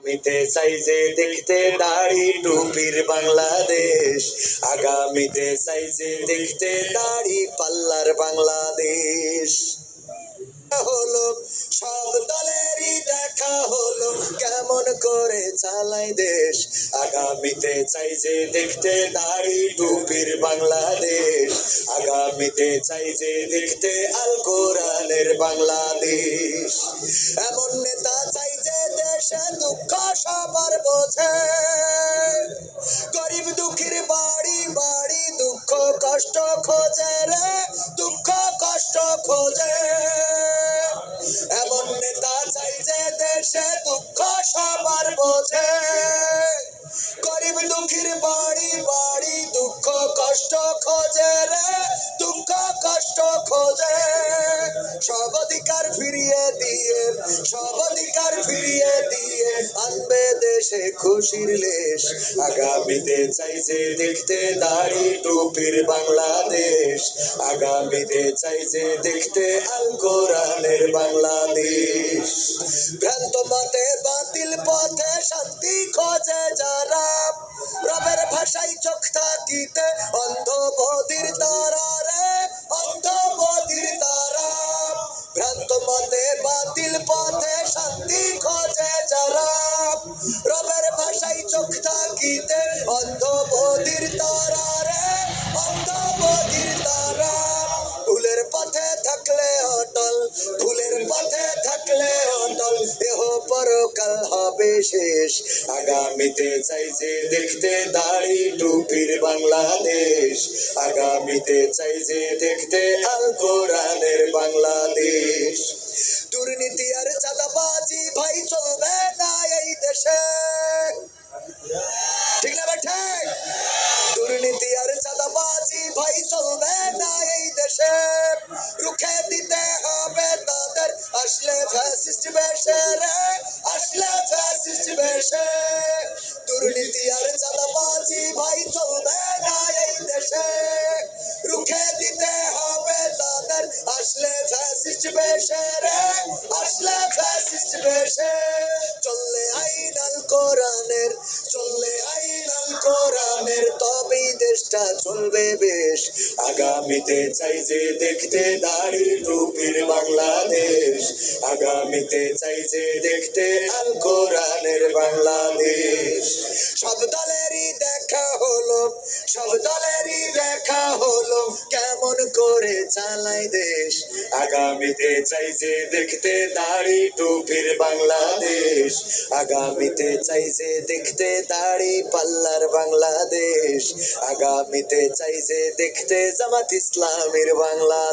আগামীতে চাই যে দেখতে দাড়ি টুপির বাংলাদেশ, আগামীতে চাই যে দেখতে দাড়ি পাল্লার বাংলাদেশ। হলো সব দলেরই দেখা হলো কেমন করে চালাই দেশ, আগামীতে চাই যে দেখতে দাড়ি টুপির বাংলাদেশ, আগামীতে চাই যে দেখতে আল কোরআনের বাংলাদেশ। এমন নেতা চাই যে দেশে দুঃখ সবার বোঝে, গরিব দুঃখীর বাড়ি বাড়ি দুঃখ কষ্ট খোঁজে রে, দুঃখ কষ্ট খোঁজে। এমন নেতা চাই যে দেশে দুঃখ সবার বোঝে, গরিব দুঃখীর বাড়ি বাড়ি দুঃখ কষ্ট খোঁজে রে, দুঃখ কষ্ট খোঁজে। সব অধিকার ফিরিয়ে দিয়ে, সব অধিকার ফিরিয়ে দিয়ে আনবে দেশে খুশির লেশ, আগামীতে চাই যে দেখতে দাড়ি টুপির বাংলাদেশ, আগামীতে চাই যে দেখতে আল কোরআনের বাংলাদেশ। ভ্রান্ত মতে বাতিল পথে শান্তি খোঁজে যারা, রবের ভাষায় চোখ থাকিতে অন্ধ বধির তারা রে, অন্ধ বধির তারা। ভ্রান্ত মতে বাতিল পথে শান্তি খোঁজে যারা, রবের ভাষায় চোখ থাকিতে অন্ধ বধির তারা রে, অন্ধ বধির তারা। ভুলের পথে থাকলে অটল, ভুলের পথে থাকলে অটল, এহ পরকাল হবে শেষ, আগামীতে চাই যে দেখতে দাড়ি টুপির বাংলাদেশ, আগামীতে চাই যে দেখতে আল কোরআনের বাংলাদেশ। দুর্নীতি আর চাঁদাবাজি ভাই চলবে না এই দেশে, ঠিক না বেঠে? দুর্নীতি আর চাঁদাবাজি ভাই চলবে না এই দেশে, রুখে দিতে হবে তাদের আসলে ফ্যাসিস্ট বেশে রে, আসলে ফ্যাসিস্ট বেশে। দুর্নীতি আর চাঁদাবাজি ভাই চলবে না এই দেশে, রুখে দিতে হবে তাদের আসলে ফ্যাসিস্ট বেশে রে, আসলে ফ্যাসিস্ট বেশে। চললে আইন আল কোরআনের, চললে আইন আল কোরআনের, তবেই দেশটা চলবে বেশ, আগামীতে চাই যে দেখতে দাড়ি টুপির বাংলাদেশ, আগামীতে চাই যে দেখতে আল কোরআনের বাংলাদেশ। সব দলেরই দেখা হলো, সব দলেরই দেখা হলো কেমন করে চালাই দেশ, আগামীতে চাই যে দেখতে দাড়ি টুপির বাংলাদেশ, আগামীতে চাই যে দেখতে দাড়ি পাল্লার বাংলাদেশ, আগামীতে চাই যে দেখতে জামাত ইসলামের বাংলা।